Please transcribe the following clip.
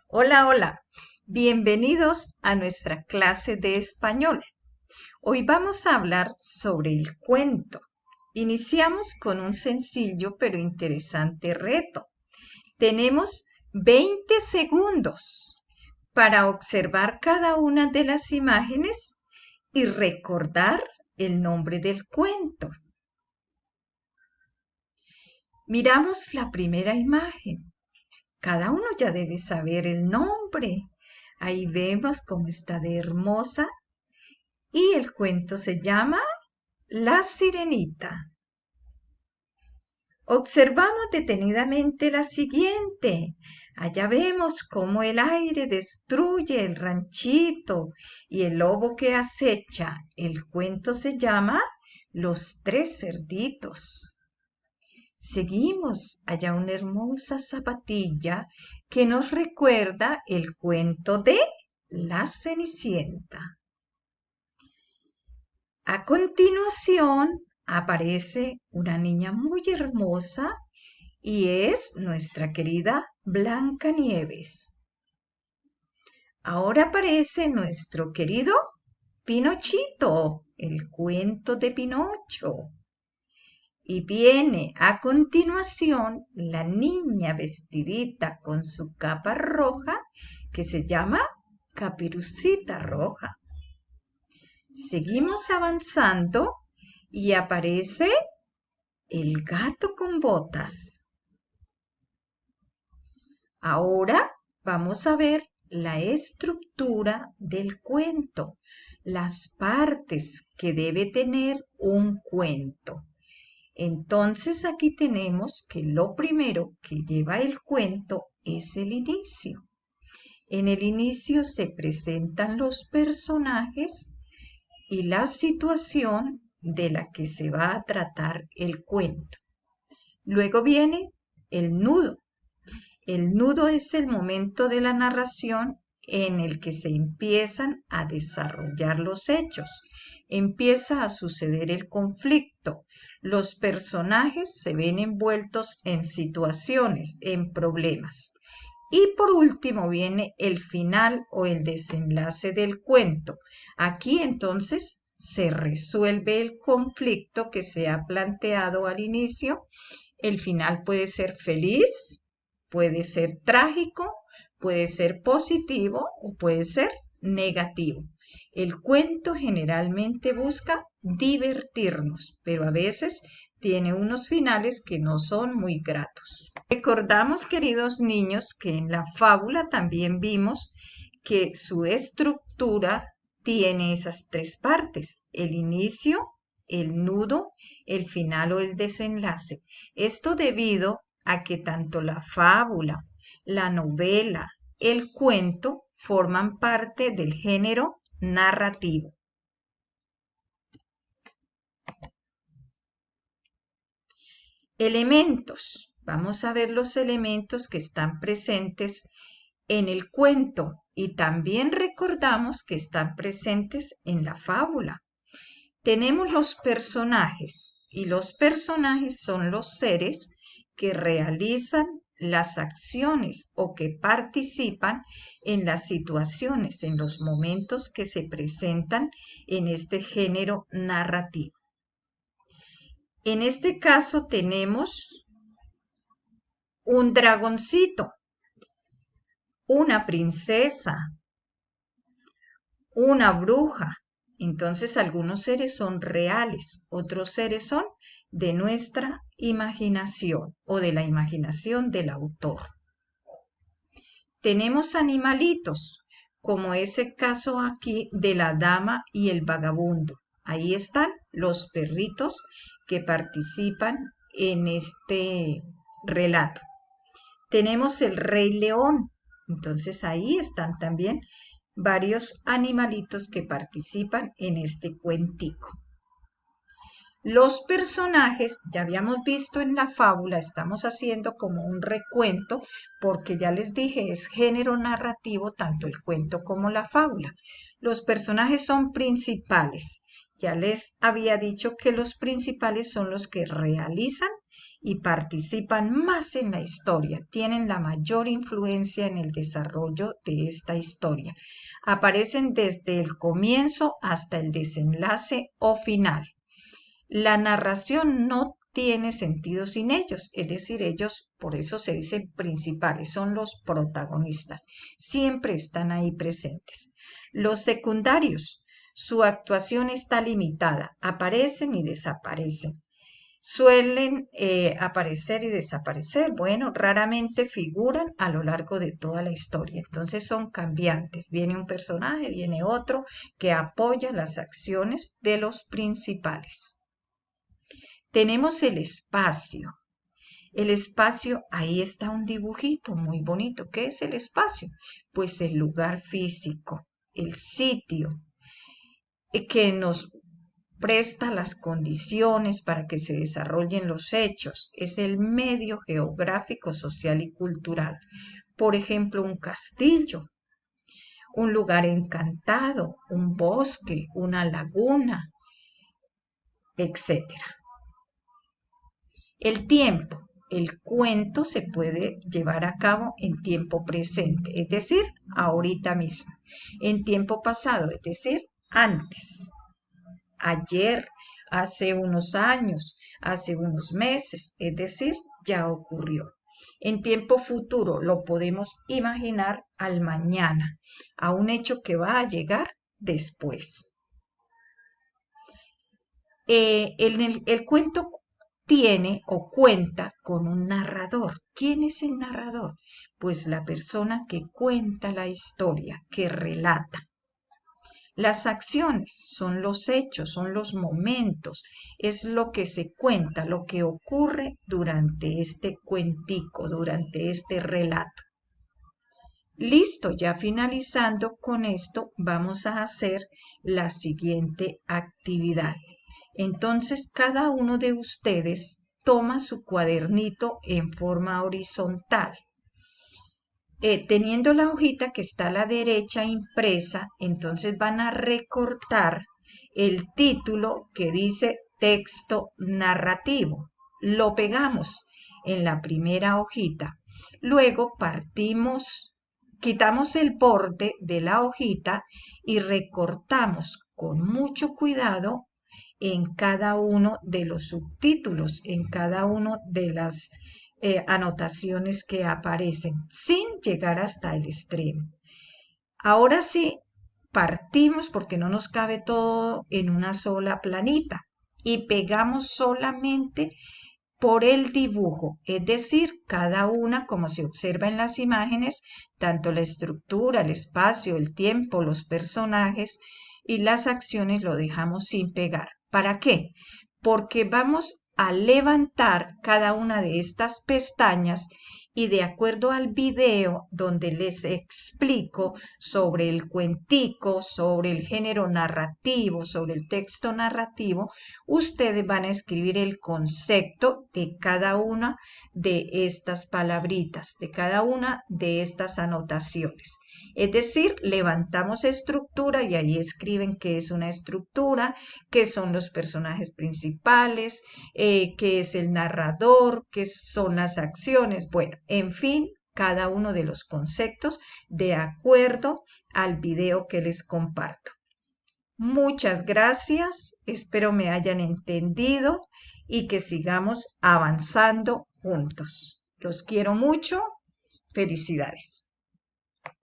Hola, hola. Bienvenidos a nuestra clase de español. Hoy vamos a hablar sobre el cuento. Iniciamos con un sencillo pero interesante reto. Tenemos 20 segundos para observar cada una de las imágenes y recordar el nombre del cuento. Miramos la primera imagen. Cada uno ya debe saber el nombre. Ahí vemos cómo está de hermosa y el cuento se llama La Sirenita. Observamos detenidamente la siguiente. Allá vemos cómo el aire destruye el ranchito y el lobo que acecha. El cuento se llama Los tres cerditos. Seguimos allá una hermosa zapatilla que nos recuerda el cuento de La Cenicienta. A continuación aparece una niña muy hermosa y es nuestra querida Blancanieves. Ahora aparece nuestro querido Pinochito, el cuento de Pinocho. Y viene a continuación la niña vestidita con su capa roja que se llama Caperucita Roja. Seguimos avanzando y aparece el gato con botas. Ahora vamos a ver la estructura del cuento, las partes que debe tener un cuento. Entonces aquí tenemos que lo primero que lleva el cuento es el inicio. En el inicio se presentan los personajes y la situación de la que se va a tratar el cuento. Luego viene el nudo. El nudo es el momento de la narración en el que se empiezan a desarrollar los hechos. Empieza a suceder el conflicto. Los personajes se ven envueltos en situaciones, en problemas. Y por último viene el final o el desenlace del cuento. Aquí entonces se resuelve el conflicto que se ha planteado al inicio. El final puede ser feliz, puede ser trágico, puede ser positivo o puede ser negativo. El cuento generalmente busca divertirnos, pero a veces tiene unos finales que no son muy gratos. Recordamos, queridos niños, que en la fábula también vimos que su estructura tiene esas tres partes: el inicio, el nudo, el final o el desenlace. Esto debido a que tanto la fábula, la novela, el cuento forman parte del género narrativo. Elementos. Vamos a ver los elementos que están presentes en el cuento y también recordamos que están presentes en la fábula. Tenemos los personajes y los personajes son los seres que realizan las acciones o que participan en las situaciones, en los momentos que se presentan en este género narrativo. En este caso tenemos un dragoncito, una princesa, una bruja. Entonces algunos seres son reales, otros seres son de nuestra imaginación o de la imaginación del autor. Tenemos animalitos, como ese caso aquí de la dama y el vagabundo. Ahí están los perritos que participan en este relato. Tenemos el Rey León, entonces ahí están también varios animalitos que participan en este cuentico. Los personajes, ya habíamos visto en la fábula, estamos haciendo como un recuento, porque ya les dije, es género narrativo tanto el cuento como la fábula. Los personajes son principales. Ya les había dicho que los principales son los que realizan y participan más en la historia, tienen la mayor influencia en el desarrollo de esta historia. Aparecen desde el comienzo hasta el desenlace o final. La narración no tiene sentido sin ellos, es decir, ellos, por eso se dicen principales, son los protagonistas, siempre están ahí presentes. Los secundarios, su actuación está limitada, aparecen y desaparecen. Suelen aparecer y desaparecer, bueno, raramente figuran a lo largo de toda la historia, entonces son cambiantes, viene un personaje, viene otro que apoya las acciones de los principales. Tenemos el espacio. El espacio, ahí está un dibujito muy bonito. ¿Qué es el espacio? Pues el lugar físico, el sitio que nos presta las condiciones para que se desarrollen los hechos. Es el medio geográfico, social y cultural. Por ejemplo, un castillo, un lugar encantado, un bosque, una laguna, etc. El tiempo. El cuento se puede llevar a cabo en tiempo presente, es decir, ahorita mismo. En tiempo pasado, es decir, antes, ayer, hace unos años, hace unos meses, es decir, ya ocurrió. En tiempo futuro lo podemos imaginar al mañana, a un hecho que va a llegar después. El cuento tiene o cuenta con un narrador. ¿Quién es el narrador? Pues la persona que cuenta la historia, que relata. Las acciones son los hechos, son los momentos, es lo que se cuenta, lo que ocurre durante este cuentico, durante este relato. Listo, ya finalizando con esto, vamos a hacer la siguiente actividad. Entonces, cada uno de ustedes toma su cuadernito en forma horizontal. Teniendo la hojita que está a la derecha impresa, entonces van a recortar el título que dice texto narrativo. Lo pegamos en la primera hojita. Luego quitamos el borde de la hojita y recortamos con mucho cuidado en cada uno de los subtítulos, en cada uno de las anotaciones que aparecen, sin llegar hasta el extremo. Ahora sí, partimos porque no nos cabe todo en una sola planita y pegamos solamente por el dibujo, es decir, cada una, como se observa en las imágenes, tanto la estructura, el espacio, el tiempo, los personajes y las acciones lo dejamos sin pegar. ¿Para qué? Porque vamos a levantar cada una de estas pestañas y de acuerdo al video donde les explico sobre el cuentico, sobre el género narrativo, sobre el texto narrativo, ustedes van a escribir el concepto de cada una de estas palabritas, de cada una de estas anotaciones. Es decir, levantamos estructura y ahí escriben qué es una estructura, qué son los personajes principales, qué es el narrador, qué son las acciones, bueno, en fin, cada uno de los conceptos de acuerdo al video que les comparto. Muchas gracias, espero me hayan entendido y que sigamos avanzando juntos. Los quiero mucho, felicidades.